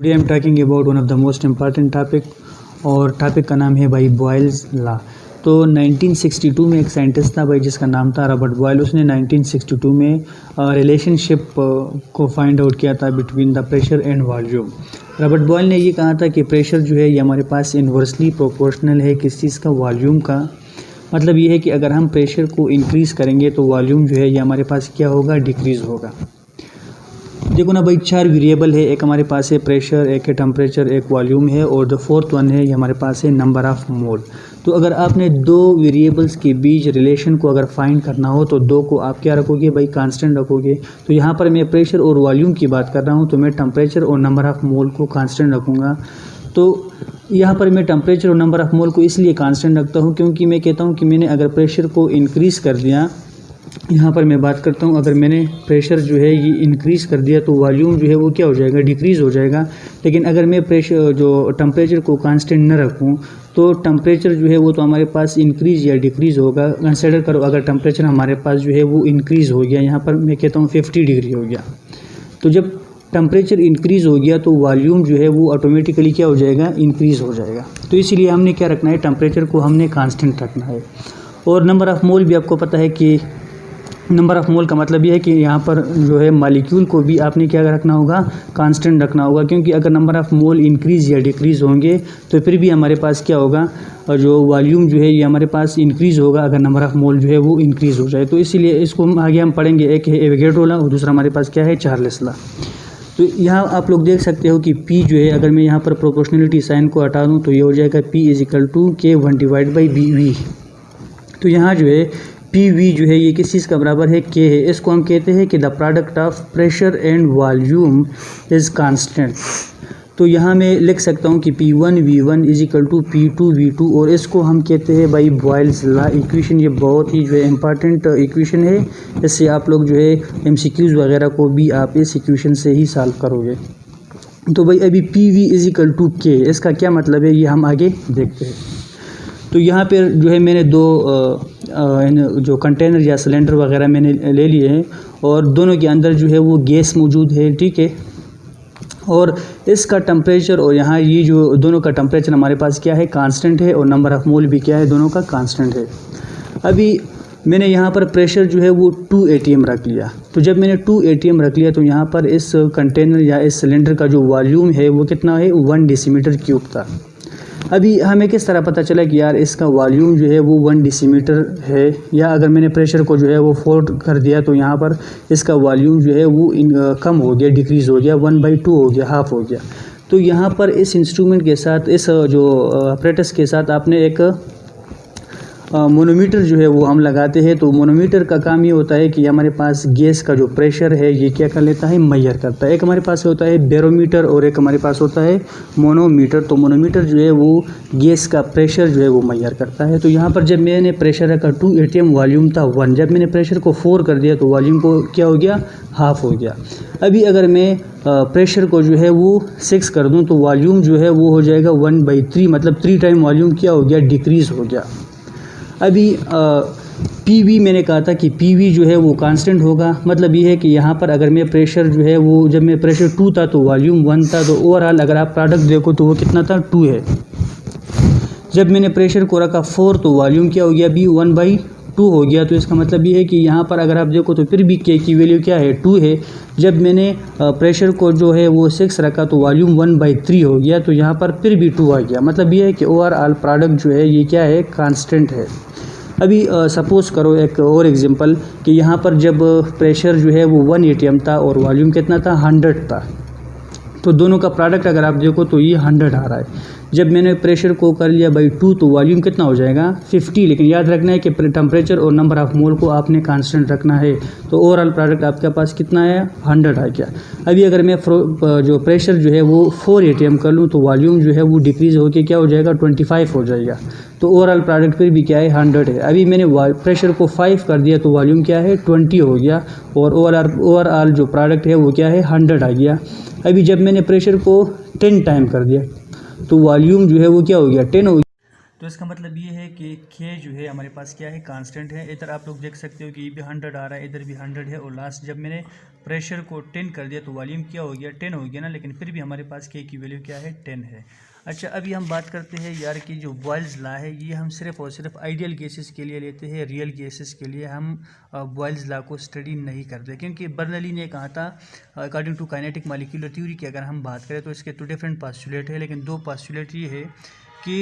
Today I am talking about one of the most important topic और topic का नाम है भाई बॉयल्स लॉ। तो 1962 में एक साइंटिस्ट था भाई जिसका नाम था रॉबर्ट बॉयल। उसने 1962 में रिलेशनशिप को फाइंड आउट किया था between the pressure and volume. Robert Boyle ने ये कहा था कि प्रेशर जो है ये हमारे पास इन्वर्सली प्रोपोर्शनल है किस चीज़ का, वॉल्यूम का। मतलब ये है कि अगर हम प्रेशर को इंक्रीज़ करेंगे तो वॉल्यूम जो है ये हमारे पास क्या होगा, डिक्रीज़ होगा। देखो ना भाई, 4 वेरिएबल है। एक हमारे पास है प्रेशर, एक है टेम्परेचर, एक वॉल्यूम है और द फोर्थ वन है ये हमारे पास है नंबर ऑफ़ मोल। तो अगर आपने 2 वेरिएबल्स के बीच रिलेशन को अगर फाइंड करना हो तो 2 को आप क्या रखोगे भाई, कांस्टेंट रखोगे। तो यहाँ पर मैं प्रेशर और वॉल्यूम की बात कर रहा हूँ तो मैं टेम्परेचर और नंबर ऑफ़ मोल को कांस्टेंट रखूँगा। तो यहाँ पर मैं टेम्परेचर और नंबर ऑफ़ मोल को इसलिए कांस्टेंट रखता हूँ क्योंकि मैं कहता हूँ कि मैंने अगर प्रेशर को इंक्रीज़ कर दिया, यहाँ पर मैं बात करता हूँ अगर मैंने प्रेशर जो है ये इंक्रीज़ कर दिया तो वॉल्यूम जो है वो क्या हो जाएगा, डिक्रीज़ हो जाएगा। लेकिन अगर मैं प्रेशर जो टेम्परेचर को कांस्टेंट न रखूँ तो टेम्परेचर जो है वो तो हमारे पास इंक्रीज़ या डिक्रीज़ होगा। कंसिडर करो अगर टेम्परेचर हमारे पास जो है वो इंक्रीज़ हो गया, यहाँ पर मैं कहता हूँ 50 डिग्री हो गया, तो जब टेम्परेचर इंक्रीज़ हो गया तो वॉल्यूम जो है वो ऑटोमेटिकली क्या हो जाएगा, इंक्रीज़ हो जाएगा। तो इसीलिए हमने क्या रखना है, टेम्परेचर को हमने कांस्टेंट रखना है। और नंबर ऑफ़ मोल भी आपको पता है कि नंबर ऑफ़ मोल का मतलब ये है कि यहाँ पर जो है मॉलिक्यूल को भी आपने क्या रखना होगा, कांस्टेंट रखना होगा। क्योंकि अगर नंबर ऑफ़ मोल इंक्रीज़ या डिक्रीज़ होंगे तो फिर भी हमारे पास क्या होगा, और जो वॉल्यूम जो है ये हमारे पास इंक्रीज़ होगा अगर नंबर ऑफ़ मोल जो है वो इंक्रीज़ हो जाए। तो इसीलिए इसको आगे हम पढ़ेंगे। एक है एवोगैड्रो लॉ और दूसरा हमारे पास क्या है, चार्ल्स लॉ। तो यहाँ आप लोग देख सकते हो कि P जो है, अगर मैं यहाँ पर प्रोपोर्शनलिटी साइन को हटा दूँ तो ये हो जाएगा P = K1/BV। तो यहाँ जो है PV जो है ये किस चीज़ का बराबर है, K है। इसको हम कहते हैं कि the product of pressure and volume is constant. तो यहाँ मैं लिख सकता हूँ कि P1V1 = P2V2 और इसको हम कहते हैं भाई बॉयल्स लॉ इक्वेशन। ये बहुत ही जो है इम्पॉर्टेंट इक्वेशन है। इससे आप लोग जो है MCQs वगैरह को भी आप इस इक्वेशन से ही सॉल्व करोगे। तो भाई अभी PV = K, इसका क्या मतलब है ये हम आगे देखते हैं। तो यहाँ पर जो है मैंने 2 जो कंटेनर या सिलेंडर वगैरह मैंने ले लिए हैं और दोनों के अंदर जो है वो गैस मौजूद है, ठीक है। और इसका टेम्परेचर और यहाँ ये जो दोनों का टेम्परेचर हमारे पास क्या है, कांस्टेंट है, और नंबर ऑफ़ मोल भी क्या है, दोनों का कांस्टेंट है। अभी मैंने यहाँ पर प्रेशर जो है वो 2 atm रख लिया। तो जब मैंने 2 atm रख लिया तो यहाँ पर इस कंटेनर या इस सिलेंडर का जो वॉल्यूम है वो कितना है, 1 डेसीमीटर क्यूब था। अभी हमें किस तरह पता चला कि यार इसका वॉल्यूम जो है वो 1 डेसीमीटर है, या अगर मैंने प्रेशर को जो है वो 4 कर दिया तो यहाँ पर इसका वॉल्यूम जो है वो कम हो गया, डिक्रीज़ हो गया, 1/2 हो गया, हाफ हो गया। तो यहाँ पर इस इंस्ट्रूमेंट के साथ, इस जो अपरेटस के साथ आपने एक मोनोमीटर जो है वो हम लगाते हैं। तो मोनोमीटर का काम ये होता है कि हमारे पास गैस का जो प्रेशर है ये क्या कर लेता है, मेजर करता है। एक हमारे पास होता है बैरोमीटर और एक हमारे पास होता है मोनोमीटर। तो मोनोमीटर जो है वो गैस का प्रेशर जो है वो मेजर करता है। तो यहाँ पर जब मैंने प्रेशर रखा 2 atm, वॉल्यूम था 1, जब मैंने प्रेशर को 4 कर दिया तो वॉल्यूम को क्या हो गया, हाफ हो गया। अभी अगर मैं प्रेशर को जो है वो 6 कर दूँ तो वॉल्यूम जो है वो हो जाएगा 1/3, मतलब 3 टाइम वॉल्यूम क्या हो गया, डिक्रीज़ हो गया। अभी PV मैंने कहा था कि PV जो है वो कांस्टेंट होगा। मतलब ये है कि यहाँ पर अगर मैं प्रेशर जो है वो, जब मैं प्रेशर 2 था तो वॉल्यूम 1 था, तो ओवरऑल अगर आप प्रोडक्ट देखो तो वो कितना था, 2 है। जब मैंने प्रेशर को रखा 4 तो वॉल्यूम क्या हो गया, अभी 1/2 हो गया। तो इसका मतलब ये है कि यहाँ पर अगर आप देखो तो फिर भी K की वैल्यू क्या है, 2 है। जब मैंने प्रेशर को जो है वो 6 रखा तो वॉल्यूम 1/3 हो गया, तो यहाँ पर फिर भी 2 आ गया। मतलब ये है कि ओवरऑल प्रोडक्ट जो है ये क्या है, कांस्टेंट है। अभी सपोज़ करो एक और एग्जांपल कि यहाँ पर जब प्रेशर जो है वो 1 atm था और वॉल्यूम कितना था, 100 था। तो दोनों का प्रोडक्ट अगर आप देखो तो ये 100 आ रहा है। जब मैंने प्रेशर को कर लिया 2 तो वॉल्यूम कितना हो जाएगा, 50। लेकिन याद रखना है कि टेम्परेचर और नंबर ऑफ़ मोल को आपने कांस्टेंट रखना है। तो ओवरऑल प्रोडक्ट आपके पास कितना है, 100 आ गया। अभी अगर मैं जो प्रेशर जो है वो 4 atm कर लूँ तो वॉल्यूम जो है वो डिक्रीज़ होकर क्या हो जाएगा, 25 हो जाएगा। तो ओवरऑल प्रोडक्ट फिर भी क्या है, 100 है। अभी मैंने प्रेशर को 5 कर दिया तो वॉल्यूम क्या है, 20 हो गया, और ओवरऑल जो प्रोडक्ट है वो क्या है, 100 आ गया। अभी जब मैंने प्रेशर को 10 टाइम कर दिया तो वॉल्यूम जो है वो क्या हो गया, 10 हो गया। तो इसका मतलब ये है कि K जो है हमारे पास क्या है, कांस्टेंट है। इधर आप लोग देख सकते हो कि ये भी 100 आ रहा है, इधर भी 100 है, और लास्ट जब मैंने प्रेशर को 10 कर दिया तो वॉल्यूम क्या हो गया 10 हो गया ना, लेकिन फिर भी हमारे पास के की वैल्यू क्या है 10 है। अच्छा, अभी हम बात करते हैं यार कि जो बॉयल्स लॉ है ये हम सिर्फ और सिर्फ आइडियल केसेस के लिए लेते हैं, रियल केसेस के लिए हम बॉयल्स लॉ को स्टडी नहीं करते, क्योंकि बर्नौली ने कहा था according to kinetic molecular theory की अगर हम बात करें तो इसके तो डिफरेंट पास्टुलेट है, लेकिन दो पास्टुलेट ये है कि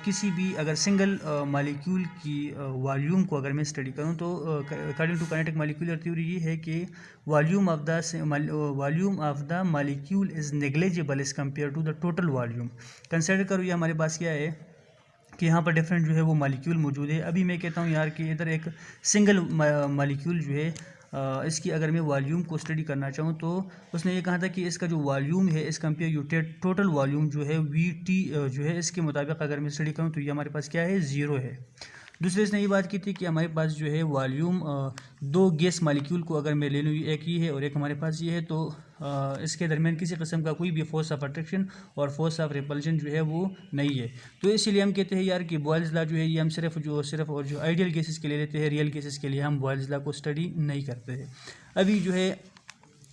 किसी भी अगर सिंगल मॉलिक्यूल की वॉल्यूम को अगर मैं स्टडी करूं तो according to kinetic molecular theory ये है कि volume of the molecule is negligible as compare to the total volume. Consider करो ये हमारे पास क्या है कि यहाँ पर डिफरेंट जो है वो मॉलिक्यूल मौजूद है। अभी मैं कहता हूँ यार कि इधर एक सिंगल मॉलिक्यूल जो है इसकी अगर मैं वॉल्यूम को स्टडी करना चाहूँ तो उसने ये कहा था कि इसका जो वॉल्यूम है इस कंपेयर यू टोटल वॉल्यूम जो है VT जो है इसके मुताबिक अगर मैं स्टडी करूँ तो ये हमारे पास क्या है 0 है। दूसरे इसने ये बात की थी कि हमारे पास जो है वॉल्यूम दो गैस मॉलिक्यूल को अगर मैं ले लूँ, एक ये है और एक हमारे पास ये है, तो इसके दरमियान किसी किस्म का कोई भी फोर्स ऑफ अट्रैक्शन और फोर्स ऑफ रिपल्शन जो है वो नहीं है। तो इसीलिए हम कहते हैं यार कि बॉयल्स लॉ जो है ये हम सिर्फ और जो आइडियल केसेस के लिए लेते हैं, रियल केसेस के लिए हम बॉयल्स लॉ को स्टडी नहीं करते हैं। अभी जो है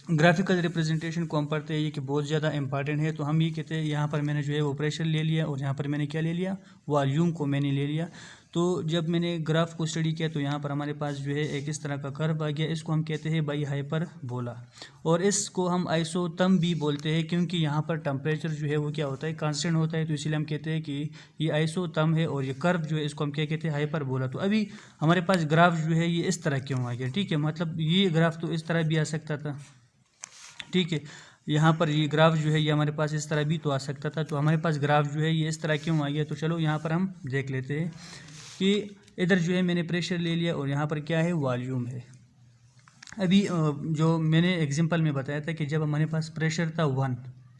ग्राफिकल रिप्रेजेंटेशन को हम पढ़ते हैं ये कि बहुत ज़्यादा इंपॉर्टेंट है। तो हम ये कहते हैं यहाँ पर मैंने जो है वो प्रेशर ले लिया और यहाँ पर मैंने क्या ले लिया, वॉल्यूम को मैंने ले लिया। तो जब मैंने ग्राफ को स्टडी किया तो यहाँ पर हमारे पास जो है एक इस तरह का कर्व आ गया, इसको हम कहते हैं बाई हाइपरबोला, और इसको हम आइसोथर्म भी बोलते हैं क्योंकि यहाँ पर टेम्परेचर जो है वो क्या होता है कांस्टेंट होता है, तो इसीलिए हम कहते हैं कि ये आइसोथर्म है। और ये कर्व जो है इसको हम क्या कहते हैं, हाइपरबोला। तो अभी हमारे पास ग्राफ जो है ये इस तरह क्यों आ गया, ठीक है, मतलब ये ग्राफ तो इस तरह भी आ सकता था, ठीक है, यहाँ पर ये ग्राफ जो है ये हमारे पास इस तरह भी तो आ सकता था। तो हमारे पास ग्राफ जो है ये इस तरह क्यों आ गया, तो चलो यहाँ पर हम देख लेते हैं कि इधर जो है मैंने प्रेशर ले लिया और यहाँ पर क्या है, वॉल्यूम है। अभी जो मैंने एग्जांपल में बताया था कि जब हमारे पास प्रेशर था 1,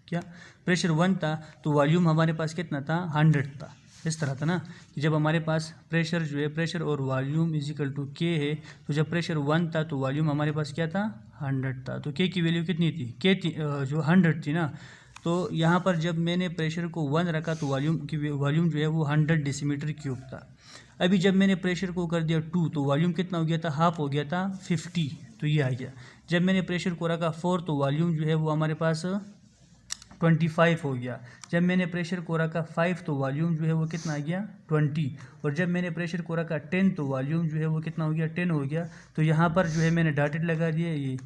क्या प्रेशर 1 था तो वॉल्यूम हमारे पास कितना था, 100 था। इस तरह था ना कि जब हमारे पास प्रेशर जो है, प्रेशर और volume is equal to K है, तो जब प्रेशर 1 था तो वॉल्यूम हमारे पास क्या था, 100 था। तो K की वैल्यू कितनी थी, K जो 100 थी ना। तो यहाँ पर जब मैंने प्रेशर को 1 रखा तो वॉल्यूम जो है वो 100 डेसीमीटर क्यूब था। अभी जब मैंने प्रेशर को कर दिया 2 तो वॉल्यूम कितना हो गया था, हाफ हो गया था, 50, तो ये आ गया। जब मैंने प्रेशर को रखा 4 तो वॉल्यूम जो है वो हमारे पास 25 हो गया। जब मैंने प्रेशर को रखा 5 तो वॉल्यूम जो है वो कितना आ गया, 20। और जब मैंने प्रेशर को रखा 10 तो वॉल्यूम जो है वो कितना हो गया, 10 हो गया। तो यहाँ पर जो है मैंने डॉटेड लगा दिया, ये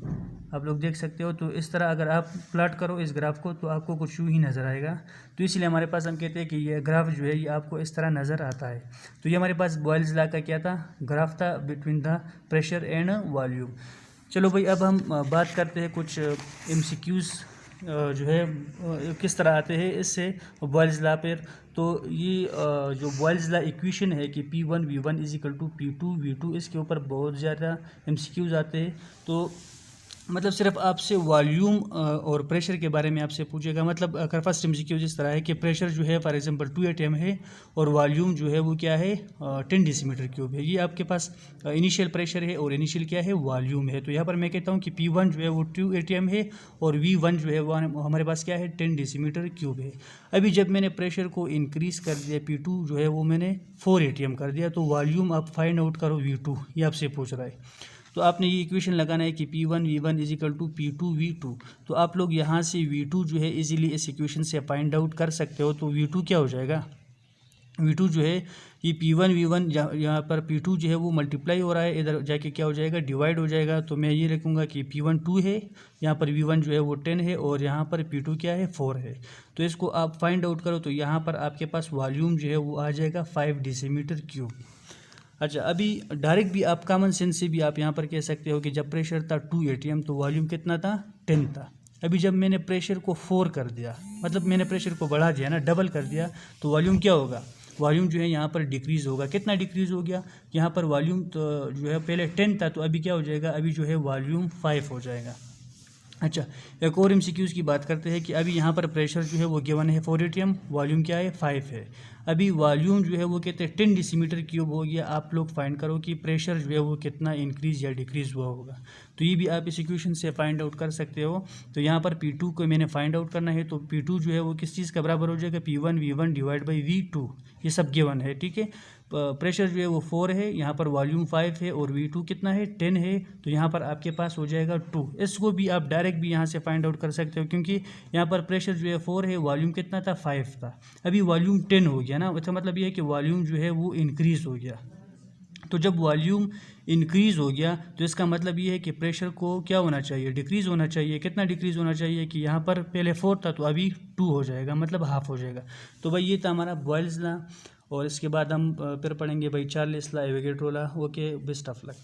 आप लोग देख सकते हो। तो इस तरह अगर आप प्लॉट करो इस ग्राफ को तो आपको कुछ यूँ ही नज़र आएगा। तो इसलिए हमारे पास हम कहते हैं कि ये ग्राफ जो है ये आपको इस तरह नज़र आता है। तो ये हमारे पास बॉयल्स लॉ का क्या था, ग्राफ था between the pressure and volume. चलो भाई, अब हम बात करते हैं कुछ MCQs जो है किस तरह आते हैं इससे बॉयल्स लॉ पर। तो ये जो बॉयल्स लॉ इक्वेशन है कि P1 V1 is equal to P2 V2, इसके ऊपर बहुत ज़्यादा MCQs आते हैं। तो मतलब सिर्फ आपसे वॉल्यूम और प्रेशर के बारे में आपसे पूछेगा। मतलब अगर फर्स्ट MCQ जिस तरह है कि प्रेशर जो है फॉर एग्जांपल 2 atm है और वॉल्यूम जो है वो क्या है 10 डेसीमीटर क्यूब है। ये आपके पास इनिशियल प्रेशर है और इनिशियल क्या है, वॉल्यूम है। तो यहाँ पर मैं कहता हूँ कि P1 जो है वो 2 atm है और V1 जो है वो हमारे पास क्या है, 10 डेसीमीटर क्यूब है। अभी जब मैंने प्रेशर को इंक्रीज़ कर दिया, P2 जो है वो मैंने 4 atm कर दिया, तो वॉल्यूम आप फाइंड आउट करो V2, ये आपसे पूछ रहा है। तो आपने ये इक्वेशन लगाना है कि P1 V1 is equal to P2 V2। तो आप लोग यहाँ से V2 जो है इजीली इस इक्वेशन से फाइंड आउट कर सकते हो। तो V2 क्या हो जाएगा, V2 जो है ये P1 V1 यहाँ पर P2 जो है वो मल्टीप्लाई हो रहा है, इधर जाके क्या हो जाएगा, डिवाइड हो जाएगा। तो मैं ये रखूँगा कि P1 2 है, यहाँ पर V1 जो है वो 10 है और यहाँ पर P2 क्या है, 4 है। तो इसको आप फाइंड आउट करो तो यहाँ पर आपके पास वॉल्यूम जो है वो आ जाएगा 5 डेसीमीटर क्यूब। अच्छा, अभी डायरेक्ट भी आप कॉमन सेंस से भी आप यहाँ पर कह सकते हो कि जब प्रेशर था 2 atm तो वॉल्यूम कितना था, 10 था। अभी जब मैंने प्रेशर को 4 कर दिया, मतलब मैंने प्रेशर को बढ़ा दिया ना, डबल कर दिया, तो वॉल्यूम क्या होगा, वॉल्यूम जो है यहाँ पर डिक्रीज़ होगा। कितना डिक्रीज़ हो गया, यहाँ पर वॉल्यूम तो जो है पहले 10 था, तो अभी क्या हो जाएगा, अभी जो है वॉल्यूम 5 हो जाएगा। अच्छा, एक और MCQs की बात करते हैं कि अभी यहाँ पर प्रेशर जो है वो गिवन है 4 atm, वॉल्यूम क्या है, 5 है। अभी वॉल्यूम जो है वो कहते हैं 10 डेसीमीटर क्यूब हो गया। आप लोग फाइंड करो कि प्रेशर जो है वो कितना इंक्रीज़ या डिक्रीज़ हुआ होगा। तो ये भी आप इस इक्वेशन से फाइंड आउट कर सकते हो। तो यहाँ पर P2 को मैंने फाइंड आउट करना है, तो P2 जो है वो किस चीज़ का बराबर हो जाएगा, P1 V1 divide by V2, ये सब गिवन है, ठीक है। प्रेशर जो है वो 4 है, यहाँ पर वॉल्यूम 5 है और V2 कितना है 10 है, तो यहाँ पर आपके पास हो जाएगा 2। इसको भी आप डायरेक्ट भी यहाँ से फाइंड आउट कर सकते हो, क्योंकि यहाँ पर प्रेशर जो है 4 है, वॉल्यूम कितना था 5 था, अभी वॉल्यूम 10 हो गया ना। इसका मतलब ये है कि वॉल्यूम जो है वो इंक्रीज़ हो गया। तो जब वॉल्यूम इंक्रीज़ हो गया तो इसका मतलब ये है कि प्रेशर को क्या होना चाहिए, डिक्रीज़ होना चाहिए। कितना डिक्रीज़ होना चाहिए कि यहाँ पर पहले 4 था तो अभी 2 हो जाएगा, मतलब हाफ हो जाएगा। तो भाई ये था हमारा बॉयल्स लॉ, और इसके बाद हम फिर पढ़ेंगे भाई Charles law, Avogadro law. Okay, best of luck.